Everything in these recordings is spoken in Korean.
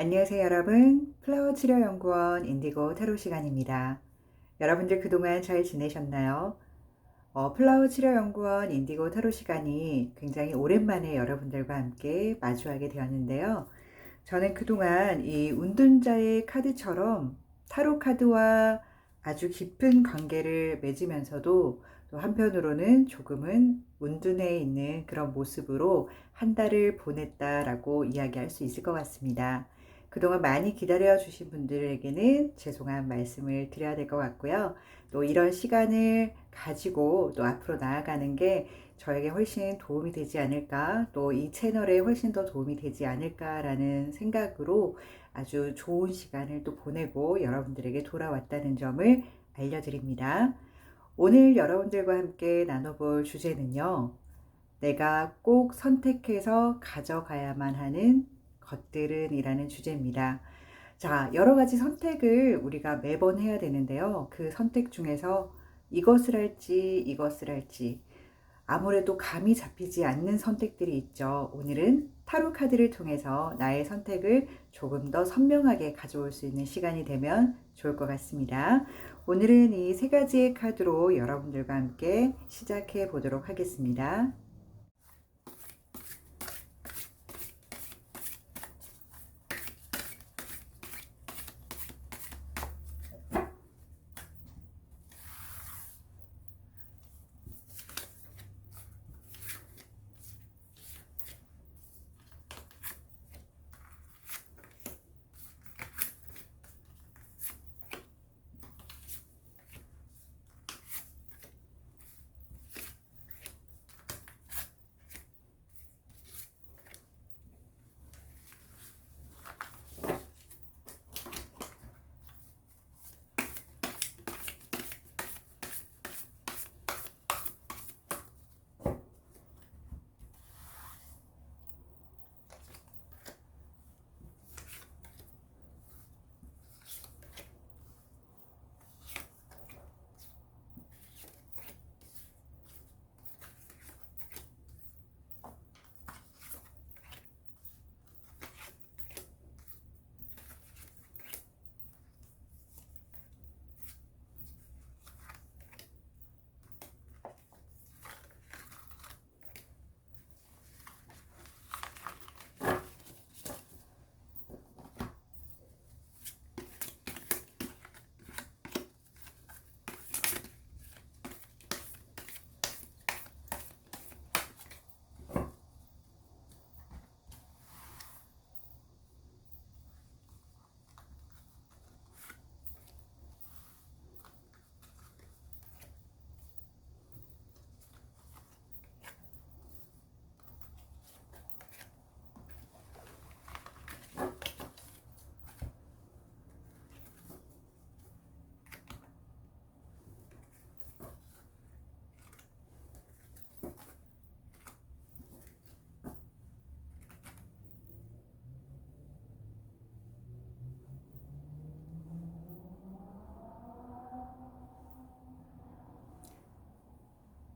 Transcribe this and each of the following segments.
안녕하세요, 여러분. 플라워 치료 연구원 인디고 타로 시간입니다. 여러분들 그동안 잘 지내셨나요? 플라워 치료 연구원 인디고 타로 시간이 굉장히 오랜만에 여러분들과 함께 마주하게 되었는데요. 저는 그동안 이 운둔자의 카드처럼 타로 카드와 아주 깊은 관계를 맺으면서도 또 한편으로는 조금은 운둔해 있는 그런 모습으로 한 달을 보냈다라고 이야기할 수 있을 것 같습니다. 그동안 많이 기다려 주신 분들에게는 죄송한 말씀을 드려야 될 것 같고요. 또 이런 시간을 가지고 또 앞으로 나아가는 게 저에게 훨씬 도움이 되지 않을까, 또 이 채널에 훨씬 더 도움이 되지 않을까라는 생각으로 아주 좋은 시간을 또 보내고 여러분들에게 돌아왔다는 점을 알려드립니다. 오늘 여러분들과 함께 나눠볼 주제는요, 내가 꼭 선택해서 가져가야만 하는 것들은 이라는 주제입니다. 자, 여러 가지 선택을 우리가 매번 해야 되는데요. 그 선택 중에서 이것을 할지, 이것을 할지, 아무래도 감이 잡히지 않는 선택들이 있죠. 오늘은 타로 카드를 통해서 나의 선택을 조금 더 선명하게 가져올 수 있는 시간이 되면 좋을 것 같습니다. 오늘은 이 세 가지의 카드로 여러분들과 함께 시작해 보도록 하겠습니다.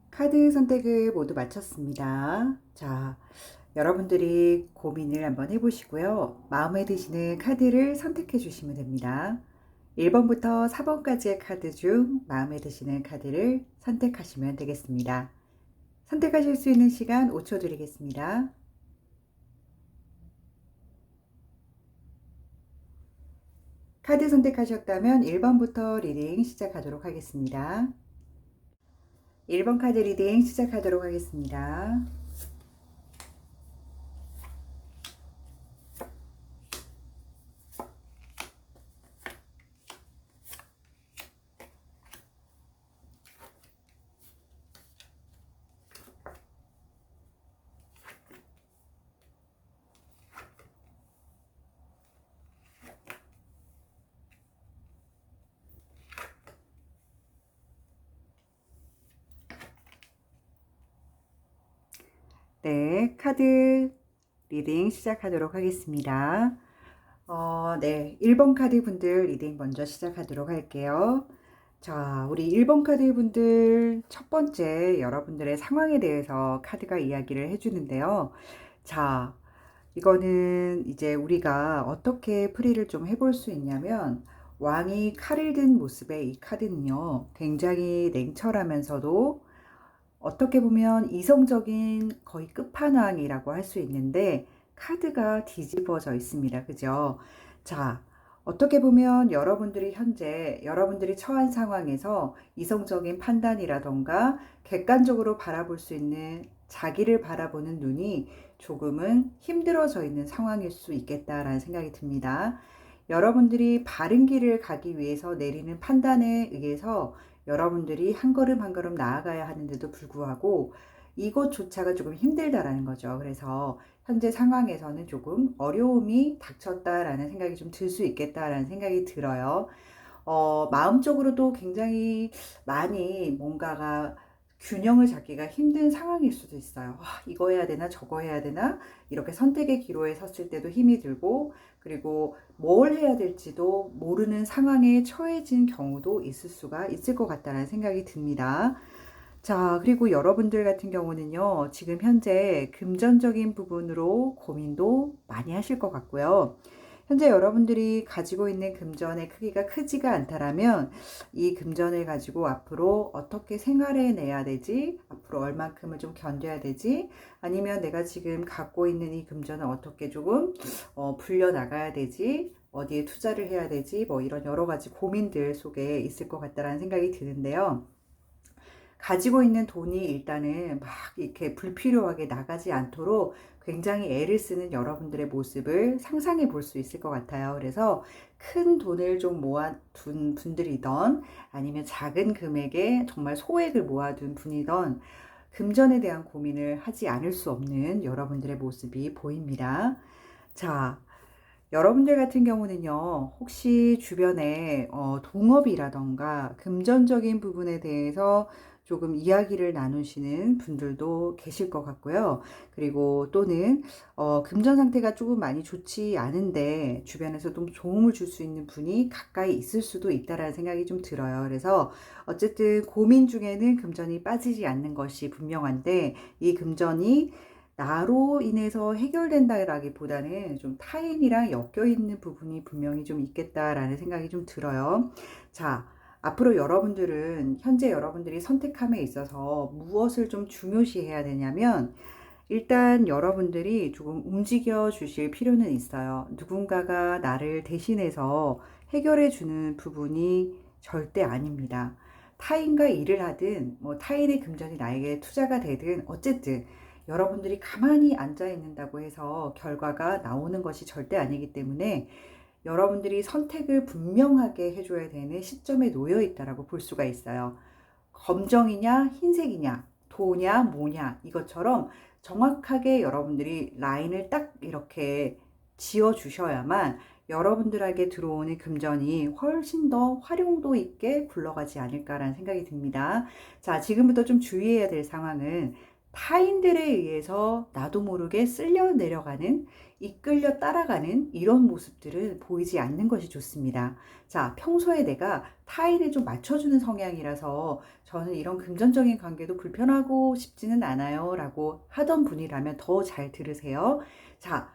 카드 선택을 모두 마쳤습니다. 자, 여러분들이 고민을 한번 해보시고요. 마음에 드시는 카드를 선택해 주시면 됩니다. 1번부터 4번까지의 카드 중 마음에 드시는 카드를 선택하시면 되겠습니다. 선택하실 수 있는 시간 5초 드리겠습니다. 카드 선택하셨다면 1번부터 리딩 시작하도록 하겠습니다. 1번 카드 리딩 시작하도록 하겠습니다. 네, 카드 리딩 시작하도록 하겠습니다. 네, 1번 카드 분들 리딩 먼저 시작하도록 할게요. 자, 우리 1번 카드 분들 첫 번째 여러분들의 상황에 대해서 카드가 이야기를 해주는데요. 자, 이거는 이제 우리가 어떻게 풀이를 좀 해볼 수 있냐면, 왕이 칼을 든 모습의 이 카드는요, 굉장히 냉철하면서도 어떻게 보면 이성적인 거의 끝판왕이라고 할 수 있는데, 카드가 뒤집어져 있습니다. 그죠? 자, 어떻게 보면 여러분들이 현재 여러분들이 처한 상황에서 이성적인 판단이라던가 객관적으로 바라볼 수 있는, 자기를 바라보는 눈이 조금은 힘들어져 있는 상황일 수 있겠다라는 생각이 듭니다. 여러분들이 바른 길을 가기 위해서 내리는 판단에 의해서 여러분들이 한 걸음 한 걸음 나아가야 하는데도 불구하고 이것조차가 조금 힘들다라는 거죠. 그래서 현재 상황에서는 조금 어려움이 닥쳤다라는 생각이 좀 들 수 있겠다라는 생각이 들어요. 마음적으로도 굉장히 많이 뭔가가 균형을 잡기가 힘든 상황일 수도 있어요. 이거 해야 되나 저거 해야 되나, 이렇게 선택의 기로에 섰을 때도 힘이 들고, 그리고 뭘 해야 될지도 모르는 상황에 처해진 경우도 있을 수가 있을 것 같다는 생각이 듭니다. 자, 그리고 여러분들 같은 경우는요, 지금 현재 금전적인 부분으로 고민도 많이 하실 것 같고요. 현재 여러분들이 가지고 있는 금전의 크기가 크지가 않다라면, 이 금전을 가지고 앞으로 어떻게 생활해 내야 되지? 앞으로 얼만큼을 좀 견뎌야 되지? 아니면 내가 지금 갖고 있는 이 금전을 어떻게 조금 불려 나가야 되지? 어디에 투자를 해야 되지? 뭐 이런 여러 가지 고민들 속에 있을 것 같다라는 생각이 드는데요. 가지고 있는 돈이 일단은 막 이렇게 불필요하게 나가지 않도록 굉장히 애를 쓰는 여러분들의 모습을 상상해 볼 수 있을 것 같아요. 그래서 큰 돈을 좀 모아둔 분들이던, 아니면 작은 금액에 정말 소액을 모아둔 분이던, 금전에 대한 고민을 하지 않을 수 없는 여러분들의 모습이 보입니다. 자, 여러분들 같은 경우는요, 혹시 주변에 동업이라던가 금전적인 부분에 대해서 조금 이야기를 나누시는 분들도 계실 것 같고요. 그리고 또는 금전 상태가 조금 많이 좋지 않은데 주변에서 좀 도움을 줄 수 있는 분이 가까이 있을 수도 있다라는 생각이 좀 들어요. 그래서 어쨌든 고민 중에는 금전이 빠지지 않는 것이 분명한데, 이 금전이 나로 인해서 해결된다라기보다는 좀 타인이랑 엮여 있는 부분이 분명히 좀 있겠다라는 생각이 좀 들어요. 자, 앞으로 여러분들은 현재 여러분들이 선택함에 있어서 무엇을 좀 중요시해야 되냐면, 일단 여러분들이 조금 움직여 주실 필요는 있어요. 누군가가 나를 대신해서 해결해 주는 부분이 절대 아닙니다. 타인과 일을 하든 뭐 타인의 금전이 나에게 투자가 되든, 어쨌든 여러분들이 가만히 앉아 있는다고 해서 결과가 나오는 것이 절대 아니기 때문에, 여러분들이 선택을 분명하게 해줘야 되는 시점에 놓여 있다라고 볼 수가 있어요. 검정이냐 흰색이냐 도냐 뭐냐, 이것처럼 정확하게 여러분들이 라인을 딱 이렇게 지어 주셔야만 여러분들에게 들어오는 금전이 훨씬 더 활용도 있게 굴러가지 않을까라는 생각이 듭니다. 자, 지금부터 좀 주의해야 될 상황은, 타인들에 의해서 나도 모르게 쓸려 내려가는, 이끌려 따라가는 이런 모습들은 보이지 않는 것이 좋습니다. 자, 평소에 내가 타인을 좀 맞춰주는 성향이라서 저는 이런 금전적인 관계도 불편하고 싶지는 않아요 라고 하던 분이라면 더 잘 들으세요. 자,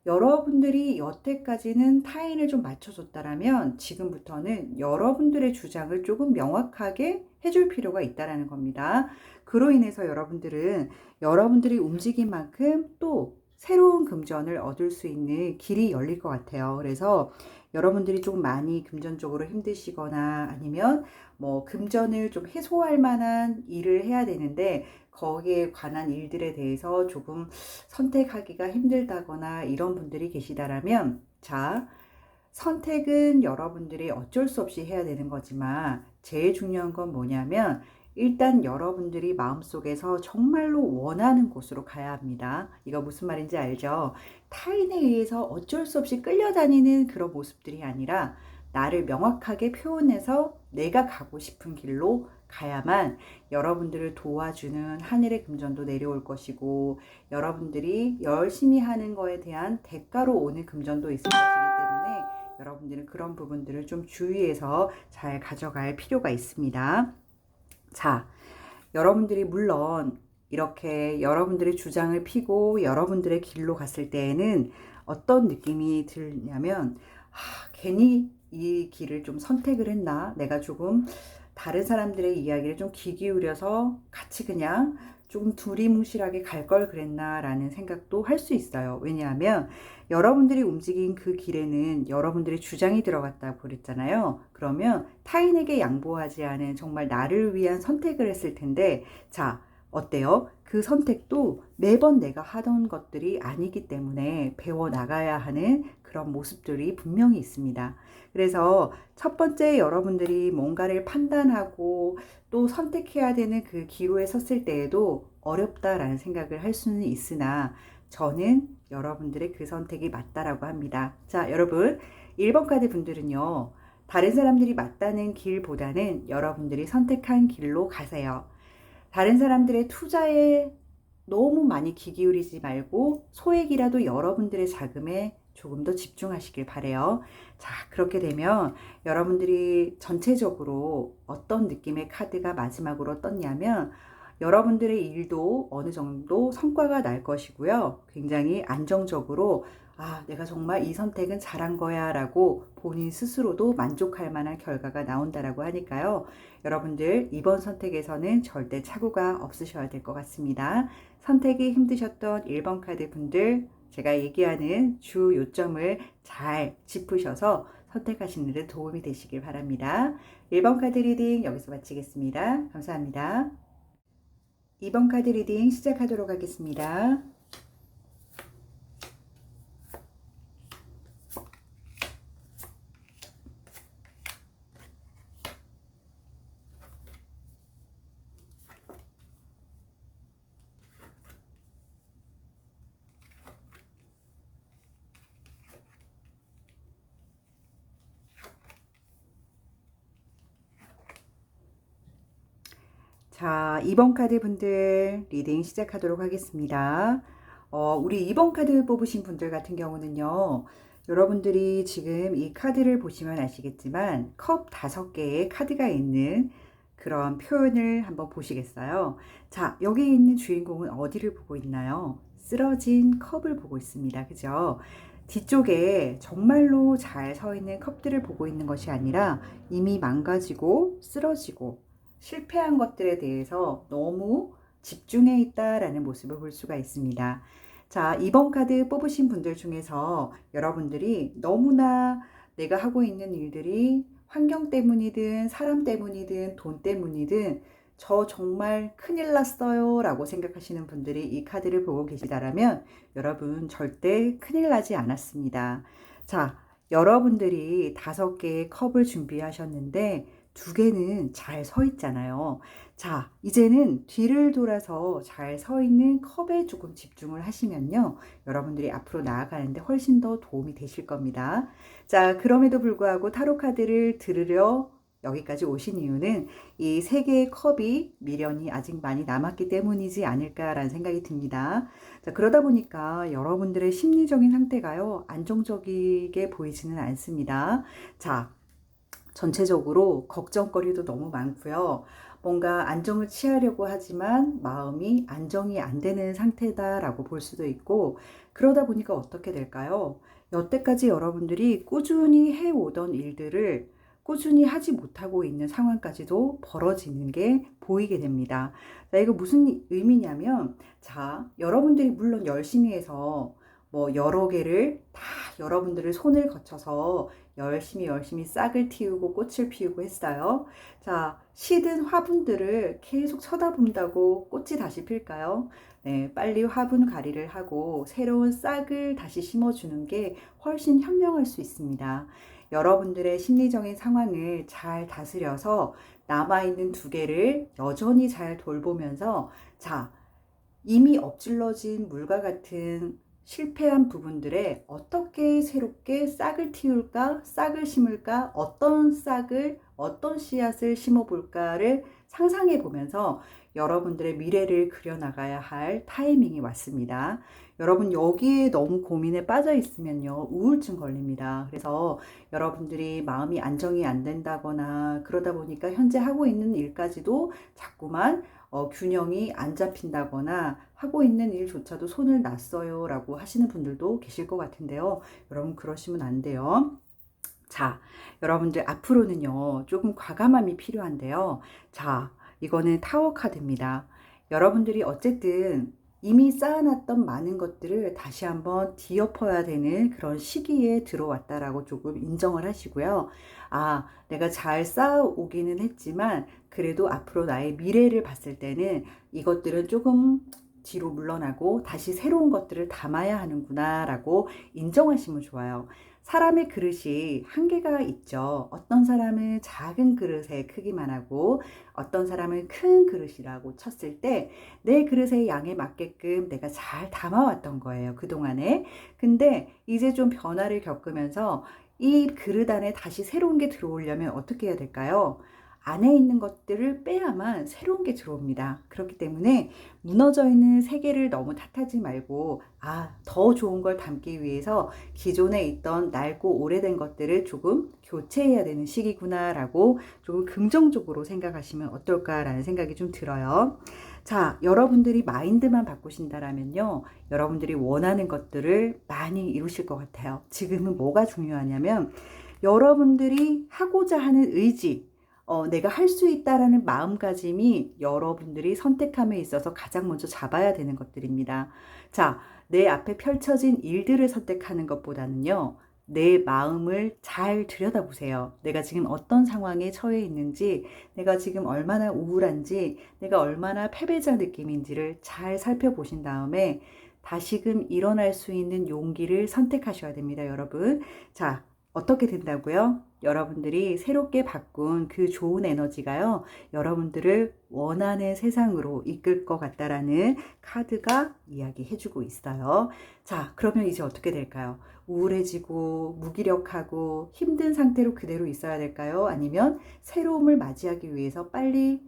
여러분들이 여태까지는 타인을 좀 맞춰줬다라면 지금부터는 여러분들의 주장을 조금 명확하게 해줄 필요가 있다라는 겁니다. 그로 인해서 여러분들은 여러분들이 움직인 만큼 또 새로운 금전을 얻을 수 있는 길이 열릴 것 같아요. 그래서 여러분들이 조금 많이 금전적으로 힘드시거나, 아니면 뭐 금전을 좀 해소할 만한 일을 해야 되는데 거기에 관한 일들에 대해서 조금 선택하기가 힘들다거나 이런 분들이 계시다라면, 자, 선택은 여러분들이 어쩔 수 없이 해야 되는 거지만 제일 중요한 건 뭐냐면, 일단 여러분들이 마음속에서 정말로 원하는 곳으로 가야 합니다. 이거 무슨 말인지 알죠? 타인에 의해서 어쩔 수 없이 끌려다니는 그런 모습들이 아니라, 나를 명확하게 표현해서 내가 가고 싶은 길로 가야만 여러분들을 도와주는 하늘의 금전도 내려올 것이고, 여러분들이 열심히 하는 거에 대한 대가로 오는 금전도 있을 것이기 때문에, 여러분들은 그런 부분들을 좀 주의해서 잘 가져갈 필요가 있습니다. 자, 여러분들이 물론 이렇게 여러분들의 주장을 피고 여러분들의 길로 갔을 때에는 어떤 느낌이 들냐면, 괜히 이 길을 좀 선택을 했나? 내가 조금 다른 사람들의 이야기를 좀 귀 기울여서 같이 그냥 조금 두리뭉실하게 갈 걸 그랬나? 라는 생각도 할 수 있어요. 왜냐하면 여러분들이 움직인 그 길에는 여러분들의 주장이 들어갔다고 그랬잖아요. 그러면 타인에게 양보하지 않은 정말 나를 위한 선택을 했을 텐데, 자, 어때요? 그 선택도 매번 내가 하던 것들이 아니기 때문에 배워 나가야 하는 그런 모습들이 분명히 있습니다. 그래서 첫 번째 여러분들이 뭔가를 판단하고 또 선택해야 되는 그 기로에 섰을 때에도 어렵다라는 생각을 할 수는 있으나 저는 여러분들의 그 선택이 맞다라고 합니다. 자, 여러분 1번 카드 분들은요. 다른 사람들이 맞다는 길보다는 여러분들이 선택한 길로 가세요. 다른 사람들의 투자에 너무 많이 귀 기울이지 말고 소액이라도 여러분들의 자금에 조금 더 집중하시길 바래요. 자, 그렇게 되면 여러분들이 전체적으로 어떤 느낌의 카드가 마지막으로 떴냐면 여러분들의 일도 어느 정도 성과가 날 것이고요. 굉장히 안정적으로 내가 정말 이 선택은 잘한 거야 라고 본인 스스로도 만족할 만한 결과가 나온다라고 하니까요. 여러분들 이번 선택에서는 절대 착오가 없으셔야 될 것 같습니다. 선택이 힘드셨던 1번 카드 분들, 제가 얘기하는 주 요점을 잘 짚으셔서 선택하시는 데 도움이 되시길 바랍니다. 1번 카드 리딩 여기서 마치겠습니다. 감사합니다. 2번 카드 리딩 시작하도록 하겠습니다. 자, 2번 카드 분들 리딩 시작하도록 하겠습니다. 우리 2번 카드 뽑으신 분들 같은 경우는요. 여러분들이 지금 이 카드를 보시면 아시겠지만 컵 5개의 카드가 있는 그런 표현을 한번 보시겠어요? 자, 여기 있는 주인공은 어디를 보고 있나요? 쓰러진 컵을 보고 있습니다. 그죠? 뒤쪽에 정말로 잘 서 있는 컵들을 보고 있는 것이 아니라 이미 망가지고 쓰러지고 실패한 것들에 대해서 너무 집중해 있다라는 모습을 볼 수가 있습니다. 자, 2번 카드 뽑으신 분들 중에서 여러분들이 너무나 내가 하고 있는 일들이 환경 때문이든 사람 때문이든 돈 때문이든 저 정말 큰일 났어요 라고 생각하시는 분들이 이 카드를 보고 계시다라면 여러분 절대 큰일 나지 않았습니다. 자, 여러분들이 5개의 컵을 준비하셨는데 2개는 잘 서 있잖아요. 자, 이제는 뒤를 돌아서 잘 서 있는 컵에 조금 집중을 하시면요. 여러분들이 앞으로 나아가는데 훨씬 더 도움이 되실 겁니다. 자, 그럼에도 불구하고 타로 카드를 들으려 여기까지 오신 이유는 이 3개의 컵이 미련이 아직 많이 남았기 때문이지 않을까라는 생각이 듭니다. 자, 그러다 보니까 여러분들의 심리적인 상태가요, 안정적이게 보이지는 않습니다. 자, 전체적으로 걱정거리도 너무 많고요. 뭔가 안정을 취하려고 하지만 마음이 안정이 안 되는 상태다라고 볼 수도 있고, 그러다 보니까 어떻게 될까요? 여태까지 여러분들이 꾸준히 해오던 일들을 꾸준히 하지 못하고 있는 상황까지도 벌어지는 게 보이게 됩니다. 자, 이거 무슨 의미냐면, 자, 여러분들이 물론 열심히 해서 뭐 여러 개를 다 여러분들의 손을 거쳐서 열심히 싹을 틔우고 꽃을 피우고 했어요. 자, 시든 화분들을 계속 쳐다본다고 꽃이 다시 필까요? 네, 빨리 화분 가리를 하고 새로운 싹을 다시 심어주는 게 훨씬 현명할 수 있습니다. 여러분들의 심리적인 상황을 잘 다스려서 남아있는 2개를 여전히 잘 돌보면서, 자, 이미 엎질러진 물과 같은 실패한 부분들에 어떻게 새롭게 싹을 틔울까, 싹을 심을까, 어떤 싹을, 어떤 씨앗을 심어볼까를 상상해 보면서 여러분들의 미래를 그려나가야 할 타이밍이 왔습니다. 여러분 여기에 너무 고민에 빠져 있으면요, 우울증 걸립니다. 그래서 여러분들이 마음이 안정이 안 된다거나 그러다 보니까 현재 하고 있는 일까지도 자꾸만 균형이 안 잡힌다거나 하고 있는 일조차도 손을 놨어요 라고 하시는 분들도 계실 것 같은데요. 여러분 그러시면 안 돼요. 자, 여러분들 앞으로는요, 조금 과감함이 필요한데요. 자, 이거는 타워 카드입니다. 여러분들이 어쨌든 이미 쌓아놨던 많은 것들을 다시 한번 뒤엎어야 되는 그런 시기에 들어왔다라고 조금 인정을 하시고요. 아, 내가 잘 쌓아오기는 했지만 그래도 앞으로 나의 미래를 봤을 때는 이것들은 조금 뒤로 물러나고 다시 새로운 것들을 담아야 하는구나 라고 인정하시면 좋아요. 사람의 그릇이 한계가 있죠. 어떤 사람은 작은 그릇의 크기만 하고 어떤 사람은 큰 그릇이라고 쳤을 때 내 그릇의 양에 맞게끔 내가 잘 담아왔던 거예요. 그동안에. 근데 이제 좀 변화를 겪으면서 이 그릇 안에 다시 새로운 게 들어오려면 어떻게 해야 될까요? 안에 있는 것들을 빼야만 새로운 게 들어옵니다. 그렇기 때문에 무너져 있는 세계를 너무 탓하지 말고 더 좋은 걸 담기 위해서 기존에 있던 낡고 오래된 것들을 조금 교체해야 되는 시기구나 라고 조금 긍정적으로 생각하시면 어떨까라는 생각이 좀 들어요. 자, 여러분들이 마인드만 바꾸신다라면요, 여러분들이 원하는 것들을 많이 이루실 것 같아요. 지금은 뭐가 중요하냐면 여러분들이 하고자 하는 의지, 내가 할 수 있다라는 마음가짐이 여러분들이 선택함에 있어서 가장 먼저 잡아야 되는 것들입니다. 자, 내 앞에 펼쳐진 일들을 선택하는 것보다는요, 내 마음을 잘 들여다보세요. 내가 지금 어떤 상황에 처해 있는지, 내가 지금 얼마나 우울한지, 내가 얼마나 패배자 느낌인지를 잘 살펴보신 다음에 다시금 일어날 수 있는 용기를 선택하셔야 됩니다, 여러분. 자, 어떻게 된다고요? 여러분들이 새롭게 바꾼 그 좋은 에너지가요, 여러분들을 원하는 세상으로 이끌 것 같다라는 카드가 이야기해주고 있어요. 자, 그러면 이제 어떻게 될까요? 우울해지고 무기력하고 힘든 상태로 그대로 있어야 될까요? 아니면 새로움을 맞이하기 위해서 빨리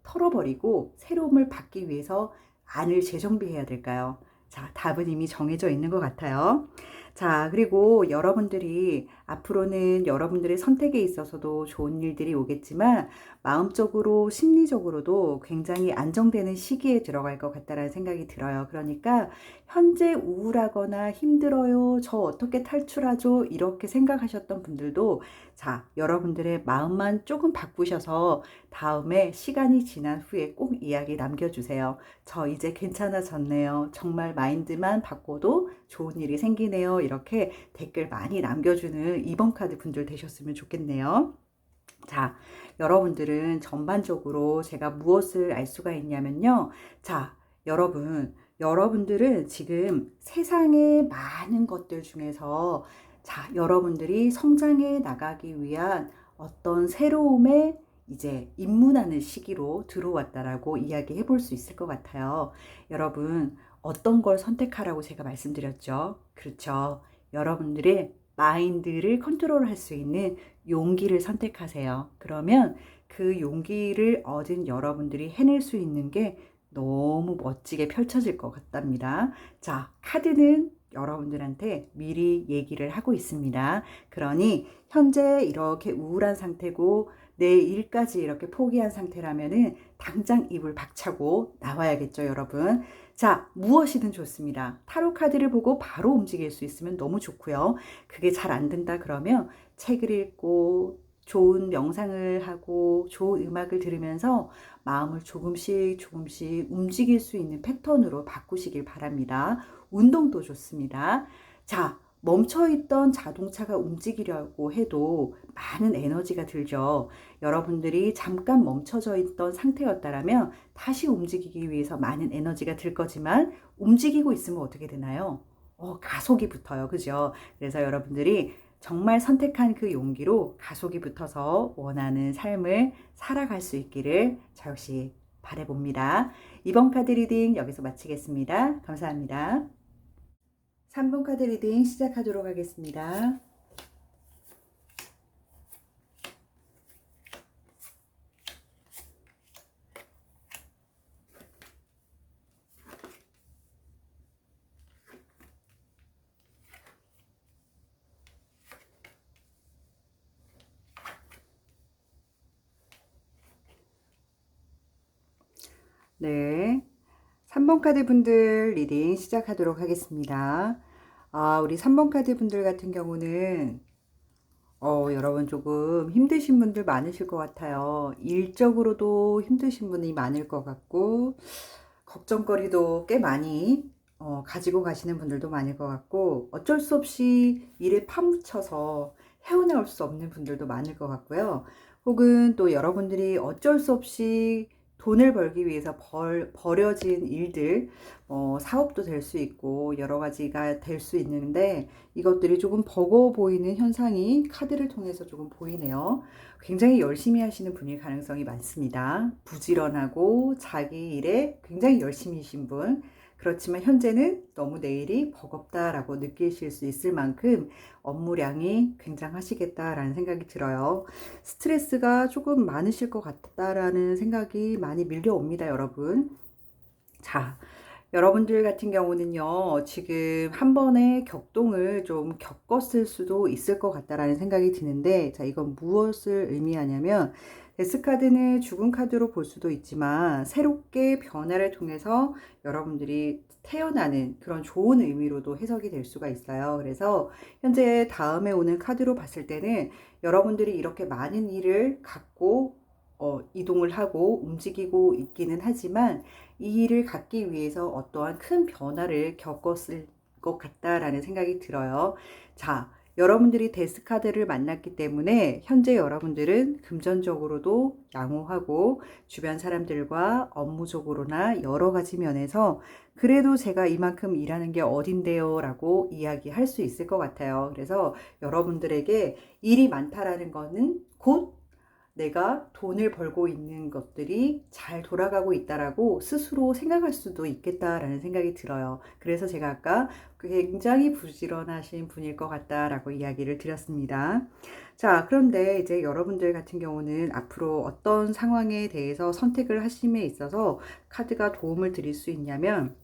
털어버리고 새로움을 받기 위해서 안을 재정비해야 될까요? 자, 답은 이미 정해져 있는 것 같아요. 자, 그리고 여러분들이 앞으로는 여러분들의 선택에 있어서도 좋은 일들이 오겠지만 마음적으로 심리적으로도 굉장히 안정되는 시기에 들어갈 것 같다라는 생각이 들어요. 그러니까 현재 우울하거나 힘들어요, 저 어떻게 탈출하죠, 이렇게 생각하셨던 분들도 자, 여러분들의 마음만 조금 바꾸셔서 다음에 시간이 지난 후에 꼭 이야기 남겨주세요. 저 이제 괜찮아졌네요. 정말 마인드만 바꿔도 좋은 일이 생기네요. 이렇게 댓글 많이 남겨주는 2번 카드 분들 되셨으면 좋겠네요. 자, 여러분들은 전반적으로 제가 무엇을 알 수가 있냐면요. 자, 여러분들은 지금 세상의 많은 것들 중에서 자, 여러분들이 성장해 나가기 위한 어떤 새로움에 이제 입문하는 시기로 들어왔다라고 이야기해 볼 수 있을 것 같아요. 여러분, 어떤 걸 선택하라고 제가 말씀드렸죠? 그렇죠. 여러분들의 마인드를 컨트롤할 수 있는 용기를 선택하세요. 그러면 그 용기를 얻은 여러분들이 해낼 수 있는 게 너무 멋지게 펼쳐질 것 같답니다. 자, 카드는 여러분들한테 미리 얘기를 하고 있습니다. 그러니 현재 이렇게 우울한 상태고 내 일까지 이렇게 포기한 상태라면은 당장 입을 박차고 나와야겠죠, 여러분. 자, 무엇이든 좋습니다. 타로 카드를 보고 바로 움직일 수 있으면 너무 좋고요. 그게 잘 안 된다 그러면 책을 읽고 좋은 명상을 하고 좋은 음악을 들으면서 마음을 조금씩 움직일 수 있는 패턴으로 바꾸시길 바랍니다. 운동도 좋습니다. 자, 멈춰있던 자동차가 움직이려고 해도 많은 에너지가 들죠. 여러분들이 잠깐 멈춰져 있던 상태였다면 다시 움직이기 위해서 많은 에너지가 들 거지만 움직이고 있으면 어떻게 되나요? 가속이 붙어요. 그죠? 그래서 여러분들이 정말 선택한 그 용기로 가속이 붙어서 원하는 삶을 살아갈 수 있기를 저 역시 바라봅니다. 이번 카드 리딩 여기서 마치겠습니다. 감사합니다. 3번 카드 리딩 시작하도록 하겠습니다. 네. 3번 카드 분들 리딩 시작하도록 하겠습니다. 우리 3번 카드 분들 같은 경우는 여러분 조금 힘드신 분들 많으실 것 같아요. 일적으로도 힘드신 분이 많을 것 같고, 걱정거리도 꽤 많이 가지고 가시는 분들도 많을 것 같고, 어쩔 수 없이 일에 파묻혀서 헤어나올 수 없는 분들도 많을 것 같고요. 혹은 또 여러분들이 어쩔 수 없이 돈을 벌기 위해서 벌여진 일들, 사업도 될 수 있고 여러 가지가 될 수 있는데, 이것들이 조금 버거워 보이는 현상이 카드를 통해서 조금 보이네요. 굉장히 열심히 하시는 분일 가능성이 많습니다. 부지런하고 자기 일에 굉장히 열심히신 분. 그렇지만 현재는 너무 내일이 버겁다라고 느끼실 수 있을 만큼 업무량이 굉장하시겠다라는 생각이 들어요. 스트레스가 조금 많으실 것 같다라는 생각이 많이 밀려옵니다, 여러분. 자, 여러분들 같은 경우는요, 지금 한 번의 격동을 좀 겪었을 수도 있을 것 같다라는 생각이 드는데, 자, 이건 무엇을 의미하냐면, 데스카드는 죽은 카드로 볼 수도 있지만, 새롭게 변화를 통해서 여러분들이 태어나는 그런 좋은 의미로도 해석이 될 수가 있어요. 그래서 현재 다음에 오는 카드로 봤을 때는 여러분들이 이렇게 많은 일을 갖고 이동을 하고 움직이고 있기는 하지만, 이 일을 갖기 위해서 어떠한 큰 변화를 겪었을 것 같다라는 생각이 들어요. 자, 여러분들이 데스카드를 만났기 때문에 현재 여러분들은 금전적으로도 양호하고 주변 사람들과 업무적으로나 여러 가지 면에서 그래도 제가 이만큼 일하는 게 어딘데요? 라고 이야기할 수 있을 것 같아요. 그래서 여러분들에게 일이 많다라는 거는 곧 내가 돈을 벌고 있는 것들이 잘 돌아가고 있다라고 스스로 생각할 수도 있겠다라는 생각이 들어요. 그래서 제가 아까 굉장히 부지런하신 분일 것 같다라고 이야기를 드렸습니다. 자, 그런데 이제 여러분들 같은 경우는 앞으로 어떤 상황에 대해서 선택을 하심에 있어서 카드가 도움을 드릴 수 있냐면,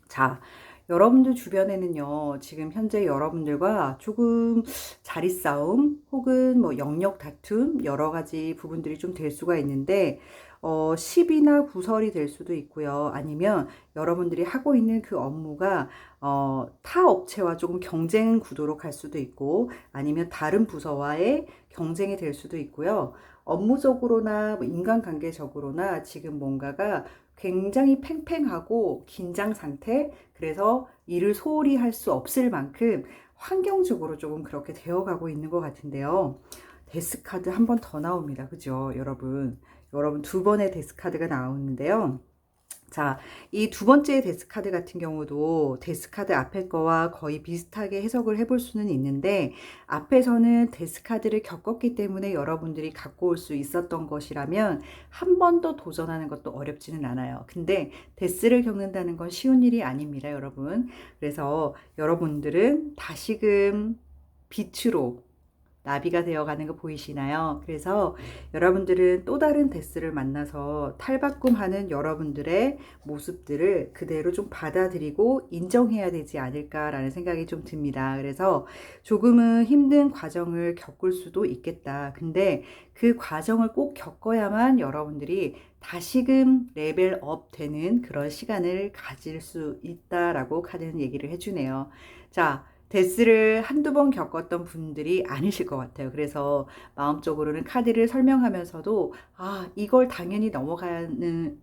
자, 여러분들 주변에는요, 지금 현재 여러분들과 조금 자리 싸움 혹은 뭐 영역 다툼 여러 가지 부분들이 좀 될 수가 있는데, 시비나 구설이 될 수도 있고요. 아니면 여러분들이 하고 있는 그 업무가 타 업체와 조금 경쟁 구도로 갈 수도 있고, 아니면 다른 부서와의 경쟁이 될 수도 있고요. 업무적으로나 뭐 인간관계적으로나 지금 뭔가가 굉장히 팽팽하고 긴장 상태, 그래서 일을 소홀히 할 수 없을 만큼 환경적으로 조금 그렇게 되어가고 있는 것 같은데요. 데스카드 한 번 더 나옵니다. 그죠, 여러분? 여러분 두 번의 데스카드가 나오는데요. 자, 이 두 번째 데스카드 같은 경우도 데스카드 앞에 거와 거의 비슷하게 해석을 해볼 수는 있는데, 앞에서는 데스카드를 겪었기 때문에 여러분들이 갖고 올 수 있었던 것이라면 한 번 더 도전하는 것도 어렵지는 않아요. 근데 데스를 겪는다는 건 쉬운 일이 아닙니다, 여러분. 그래서 여러분들은 다시금 빛으로 나비가 되어가는 거 보이시나요? 그래서 여러분들은 또 다른 데스를 만나서 탈바꿈하는 여러분들의 모습들을 그대로 좀 받아들이고 인정해야 되지 않을까라는 생각이 좀 듭니다. 그래서 조금은 힘든 과정을 겪을 수도 있겠다. 근데 그 과정을 꼭 겪어야만 여러분들이 다시금 레벨업 되는 그런 시간을 가질 수 있다라고 카드는 얘기를 해주네요. 자, 데스를 한두 번 겪었던 분들이 아니실 것 같아요. 그래서 마음적으로는 카드를 설명하면서도 이걸 당연히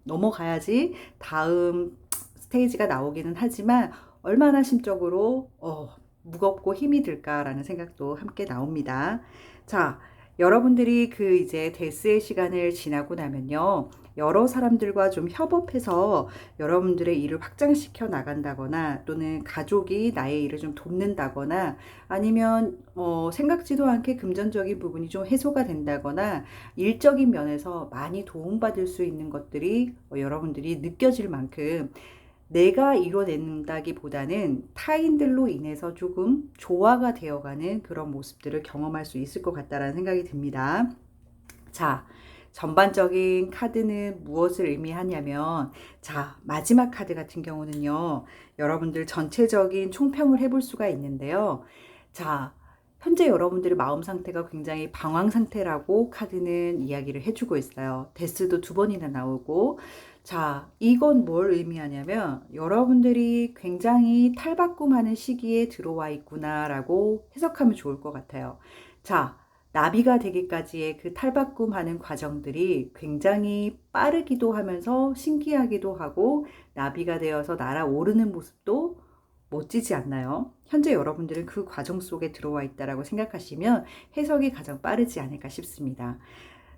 넘어가야지 다음 스테이지가 나오기는 하지만 얼마나 심적으로 무겁고 힘이 들까라는 생각도 함께 나옵니다. 자, 여러분들이 그 이제 데스의 시간을 지나고 나면요, 여러 사람들과 좀 협업해서 여러분들의 일을 확장시켜 나간다거나, 또는 가족이 나의 일을 좀 돕는다거나, 아니면 생각지도 않게 금전적인 부분이 좀 해소가 된다거나, 일적인 면에서 많이 도움받을 수 있는 것들이 여러분들이 느껴질 만큼 내가 이뤄낸다기보다는 타인들로 인해서 조금 조화가 되어가는 그런 모습들을 경험할 수 있을 것 같다라는 생각이 듭니다. 자, 전반적인 카드는 무엇을 의미하냐면, 자, 마지막 카드 같은 경우는요, 여러분들 전체적인 총평을 해볼 수가 있는데요. 자, 현재 여러분들의 마음 상태가 굉장히 방황 상태라고 카드는 이야기를 해주고 있어요. 데스도 두 번이나 나오고, 자, 이건 뭘 의미하냐면 여러분들이 굉장히 탈바꿈하는 시기에 들어와 있구나라고 해석하면 좋을 것 같아요. 자, 나비가 되기까지의 그 탈바꿈하는 과정들이 굉장히 빠르기도 하면서 신기하기도 하고 나비가 되어서 날아오르는 모습도 멋지지 않나요? 현재 여러분들은 그 과정 속에 들어와 있다라고 생각하시면 해석이 가장 빠르지 않을까 싶습니다.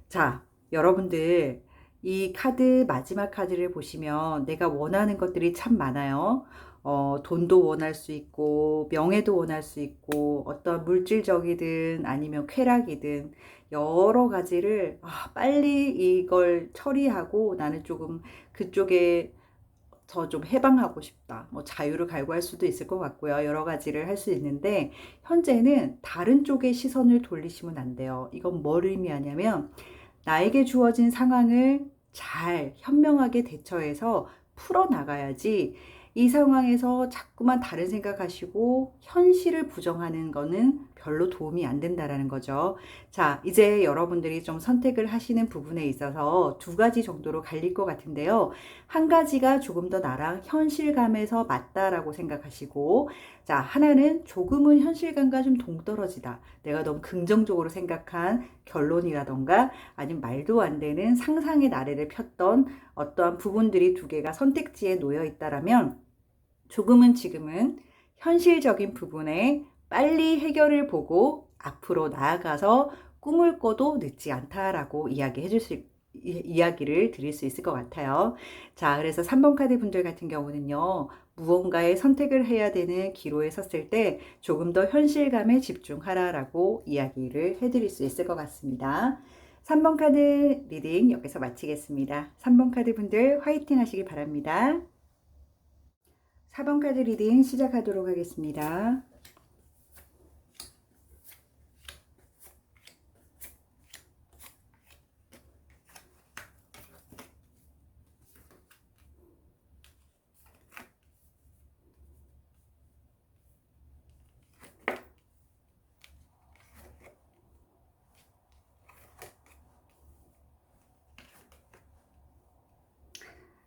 자, 여러분들 이 카드 마지막 카드를 보시면 내가 원하는 것들이 참 많아요. 돈도 원할 수 있고 명예도 원할 수 있고 어떤 물질적이든 아니면 쾌락이든 여러 가지를 빨리 이걸 처리하고 나는 조금 그쪽에 더 좀 해방하고 싶다. 뭐 자유를 갈구할 수도 있을 것 같고요. 여러 가지를 할 수 있는데 현재는 다른 쪽에 시선을 돌리시면 안 돼요. 이건 뭘 의미하냐면 나에게 주어진 상황을 잘 현명하게 대처해서 풀어나가야지 이 상황에서 자꾸만 다른 생각하시고 현실을 부정하는 거는 별로 도움이 안 된다라는 거죠. 자, 이제 여러분들이 좀 선택을 하시는 부분에 있어서 두 가지 정도로 갈릴 것 같은데요. 한 가지가 조금 더 나랑 현실감에서 맞다라고 생각하시고, 자, 하나는 조금은 현실감과 좀 동떨어지다. 내가 너무 긍정적으로 생각한 결론이라던가 아니면 말도 안 되는 상상의 나래를 폈던 어떠한 부분들이 두 개가 선택지에 놓여 있다라면 조금은 지금은 현실적인 부분에 빨리 해결을 보고 앞으로 나아가서 꿈을 꿔도 늦지 않다라고 이야기를 드릴 수 있을 것 같아요. 자, 그래서 3번 카드 분들 같은 경우는요, 무언가의 선택을 해야 되는 기로에 섰을 때 조금 더 현실감에 집중하라라고 이야기를 해드릴 수 있을 것 같습니다. 3번 카드 리딩 여기서 마치겠습니다. 3번 카드 분들 화이팅 하시기 바랍니다. 4번 카드 리딩 시작하도록 하겠습니다.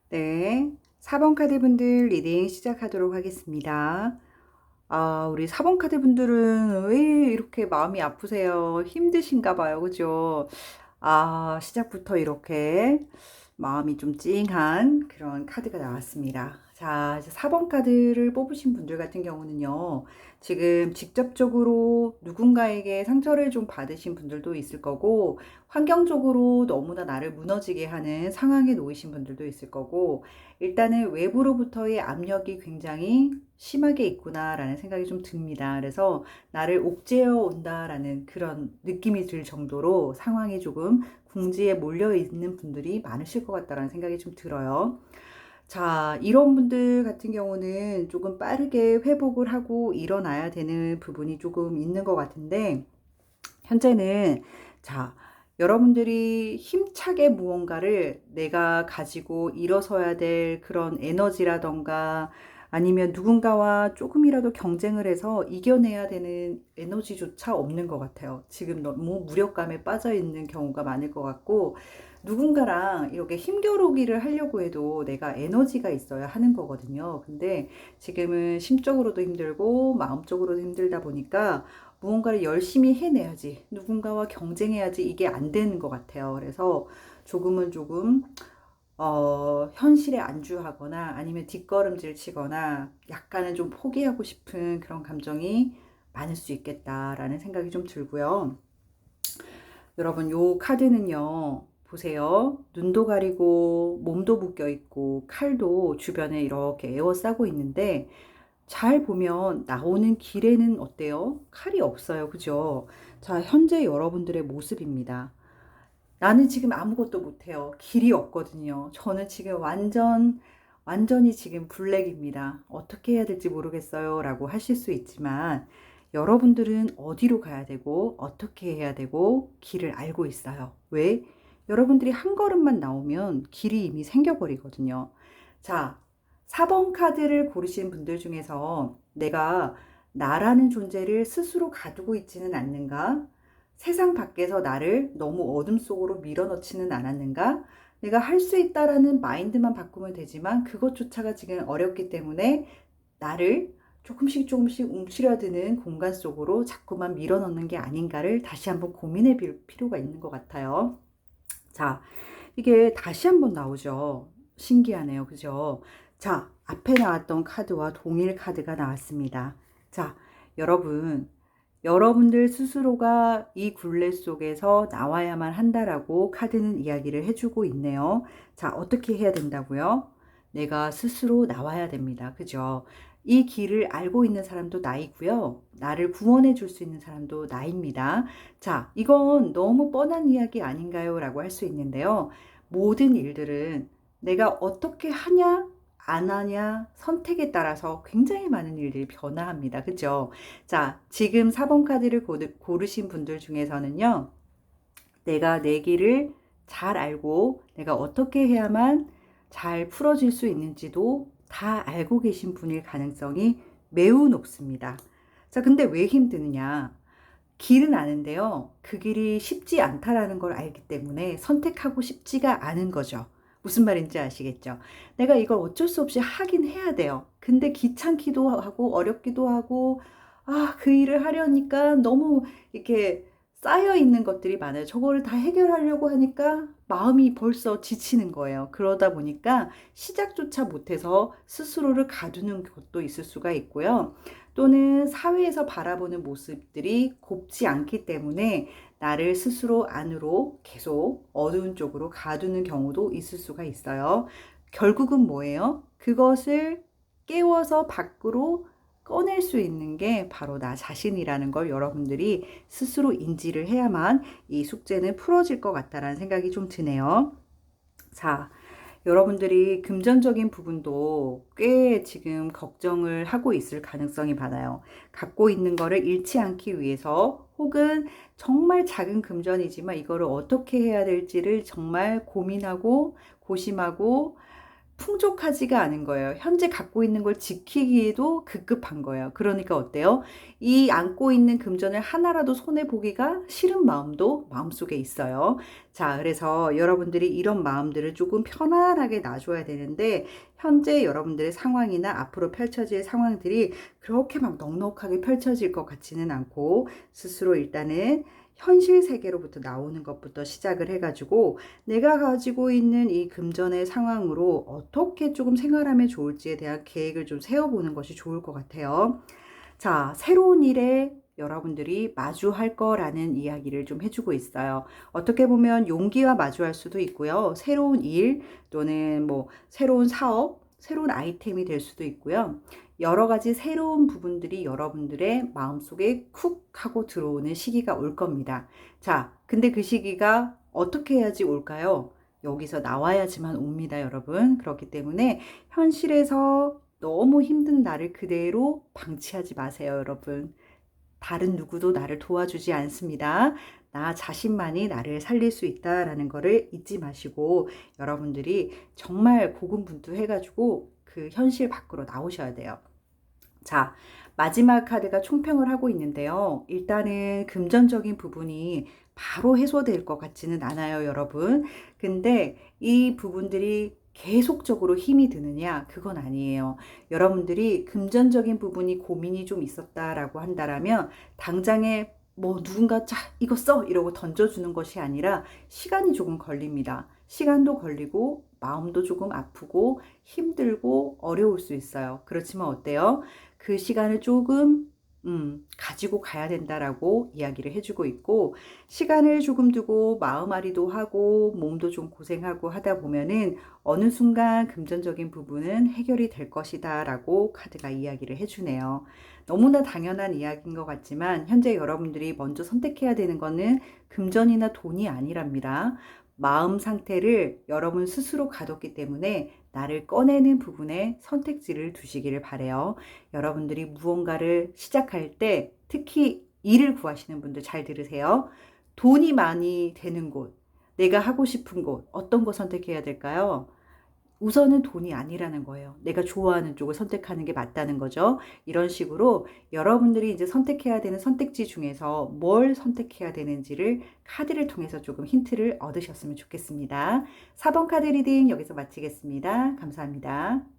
네, 4번 카드 분들 리딩 시작하도록 하겠습니다. 우리 4번 카드 분들은 왜 이렇게 마음이 아프세요? 힘드신가 봐요. 그죠? 시작부터 이렇게 마음이 좀 찡한 그런 카드가 나왔습니다. 자, 이제 4번 카드를 뽑으신 분들 같은 경우는요, 지금 직접적으로 누군가에게 상처를 좀 받으신 분들도 있을 거고, 환경적으로 너무나 나를 무너지게 하는 상황에 놓이신 분들도 있을 거고, 일단은 외부로부터의 압력이 굉장히 심하게 있구나라는 생각이 좀 듭니다. 그래서 나를 옥죄어 온다라는 그런 느낌이 들 정도로 상황이 조금 궁지에 몰려 있는 분들이 많으실 것 같다라는 생각이 좀 들어요. 자, 이런 분들 같은 경우는 조금 빠르게 회복을 하고 일어나야 되는 부분이 조금 있는 것 같은데, 현재는, 자, 여러분들이 힘차게 무언가를 내가 가지고 일어서야 될 그런 에너지라던가 아니면 누군가와 조금이라도 경쟁을 해서 이겨내야 되는 에너지조차 없는 것 같아요. 지금 너무 무력감에 빠져 있는 경우가 많을 것 같고, 누군가랑 이렇게 힘겨루기를 하려고 해도 내가 에너지가 있어야 하는 거거든요. 근데 지금은 심적으로도 힘들고 마음적으로도 힘들다 보니까 무언가를 열심히 해내야지, 누군가와 경쟁해야지 이게 안 되는 것 같아요. 그래서 조금은 조금 현실에 안주하거나 아니면 뒷걸음질 치거나 약간은 좀 포기하고 싶은 그런 감정이 많을 수 있겠다라는 생각이 좀 들고요. 여러분, 요 카드는요, 보세요. 눈도 가리고 몸도 묶여 있고 칼도 주변에 이렇게 에워싸고 있는데 잘 보면 나오는 길에는 어때요? 칼이 없어요. 그죠? 자, 현재 여러분들의 모습입니다. 나는 지금 아무것도 못해요. 길이 없거든요. 저는 지금 완전히 지금 블랙입니다. 어떻게 해야 될지 모르겠어요. 라고 하실 수 있지만, 여러분들은 어디로 가야 되고, 어떻게 해야 되고, 길을 알고 있어요. 왜? 여러분들이 한 걸음만 나오면 길이 이미 생겨버리거든요. 자, 4번 카드를 고르신 분들 중에서 내가 나라는 존재를 스스로 가두고 있지는 않는가? 세상 밖에서 나를 너무 어둠 속으로 밀어넣지는 않았는가? 내가 할 수 있다라는 마인드만 바꾸면 되지만 그것조차가 지금 어렵기 때문에 나를 조금씩 조금씩 움츠려드는 공간 속으로 자꾸만 밀어넣는 게 아닌가를 다시 한번 고민해 볼 필요가 있는 것 같아요. 자, 이게 다시 한번 나오죠. 신기하네요. 그죠? 자, 앞에 나왔던 카드와 동일 카드가 나왔습니다. 자, 여러분들 스스로가 이 굴레 속에서 나와야만 한다라고 카드는 이야기를 해주고 있네요. 자, 어떻게 해야 된다고요? 내가 스스로 나와야 됩니다. 그죠? 이 길을 알고 있는 사람도 나이고요. 나를 구원해 줄 수 있는 사람도 나입니다. 자, 이건 너무 뻔한 이야기 아닌가요? 라고 할 수 있는데요. 모든 일들은 내가 어떻게 하냐, 안 하냐, 선택에 따라서 굉장히 많은 일들이 변화합니다. 그죠? 자, 지금 4번 카드를 고르신 분들 중에서는요, 내가 내 길을 잘 알고 내가 어떻게 해야만 잘 풀어질 수 있는지도 다 알고 계신 분일 가능성이 매우 높습니다. 자, 근데 왜 힘드느냐? 길은 아는데요. 그 길이 쉽지 않다라는 걸 알기 때문에 선택하고 싶지가 않은 거죠. 무슨 말인지 아시겠죠? 내가 이걸 어쩔 수 없이 하긴 해야 돼요. 근데 귀찮기도 하고 어렵기도 하고 그 일을 하려니까 너무 이렇게 쌓여 있는 것들이 많아요. 저거를 다 해결하려고 하니까 마음이 벌써 지치는 거예요. 그러다 보니까 시작조차 못해서 스스로를 가두는 것도 있을 수가 있고요. 또는 사회에서 바라보는 모습들이 곱지 않기 때문에 나를 스스로 안으로 계속 어두운 쪽으로 가두는 경우도 있을 수가 있어요. 결국은 뭐예요? 그것을 깨워서 밖으로 꺼낼 수 있는 게 바로 나 자신이라는 걸 여러분들이 스스로 인지를 해야만 이 숙제는 풀어질 것 같다라는 생각이 좀 드네요. 자, 여러분들이 금전적인 부분도 꽤 지금 걱정을 하고 있을 가능성이 많아요. 갖고 있는 거를 잃지 않기 위해서 혹은 정말 작은 금전이지만 이거를 어떻게 해야 될지를 정말 고민하고 고심하고 풍족하지가 않은 거예요. 현재 갖고 있는 걸 지키기에도 급급한 거예요. 그러니까 어때요? 이 안고 있는 금전을 하나라도 손해보기가 싫은 마음도 마음속에 있어요. 자, 그래서 여러분들이 이런 마음들을 조금 편안하게 놔줘야 되는데 현재 여러분들의 상황이나 앞으로 펼쳐질 상황들이 그렇게 막 넉넉하게 펼쳐질 것 같지는 않고 스스로 일단은 현실 세계로부터 나오는 것부터 시작을 해가지고 내가 가지고 있는 이 금전의 상황으로 어떻게 조금 생활하면 좋을지에 대한 계획을 좀 세워보는 것이 좋을 것 같아요. 자, 새로운 일에 여러분들이 마주할 거라는 이야기를 좀 해주고 있어요. 어떻게 보면 용기와 마주할 수도 있고요. 새로운 일 또는 뭐 새로운 사업, 새로운 아이템이 될 수도 있고요. 여러 가지 새로운 부분들이 여러분들의 마음속에 쿡 하고 들어오는 시기가 올 겁니다. 자, 근데 그 시기가 어떻게 해야지 올까요? 여기서 나와야지만 옵니다, 여러분. 그렇기 때문에 현실에서 너무 힘든 나를 그대로 방치하지 마세요, 여러분. 다른 누구도 나를 도와주지 않습니다. 나 자신만이 나를 살릴 수 있다라는 거를 잊지 마시고 여러분들이 정말 고군분투해가지고 그 현실 밖으로 나오셔야 돼요. 자, 마지막 카드가 총평을 하고 있는데요. 일단은 금전적인 부분이 바로 해소될 것 같지는 않아요, 여러분. 근데 이 부분들이 계속적으로 힘이 드느냐? 그건 아니에요. 여러분들이 금전적인 부분이 고민이 좀 있었다라고 한다라면 당장에 뭐 누군가 자 이거 써 이러고 던져주는 것이 아니라 시간이 조금 걸립니다. 시간도 걸리고 마음도 조금 아프고 힘들고 어려울 수 있어요. 그렇지만 어때요? 그 시간을 조금 가지고 가야 된다라고 이야기를 해주고 있고 시간을 조금 두고 마음앓이도 하고 몸도 좀 고생하고 하다 보면은 어느 순간 금전적인 부분은 해결이 될 것이다 라고 카드가 이야기를 해주네요. 너무나 당연한 이야기인 것 같지만 현재 여러분들이 먼저 선택해야 되는 거는 금전이나 돈이 아니랍니다. 마음 상태를 여러분 스스로 가뒀기 때문에 나를 꺼내는 부분에 선택지를 두시기를 바래요. 여러분들이 무언가를 시작할 때 특히 일을 구하시는 분들 잘 들으세요. 돈이 많이 되는 곳, 내가 하고 싶은 곳, 어떤 거 선택해야 될까요? 우선은 돈이 아니라는 거예요. 내가 좋아하는 쪽을 선택하는 게 맞다는 거죠. 이런 식으로 여러분들이 이제 선택해야 되는 선택지 중에서 뭘 선택해야 되는지를 카드를 통해서 조금 힌트를 얻으셨으면 좋겠습니다. 4번 카드 리딩 여기서 마치겠습니다. 감사합니다.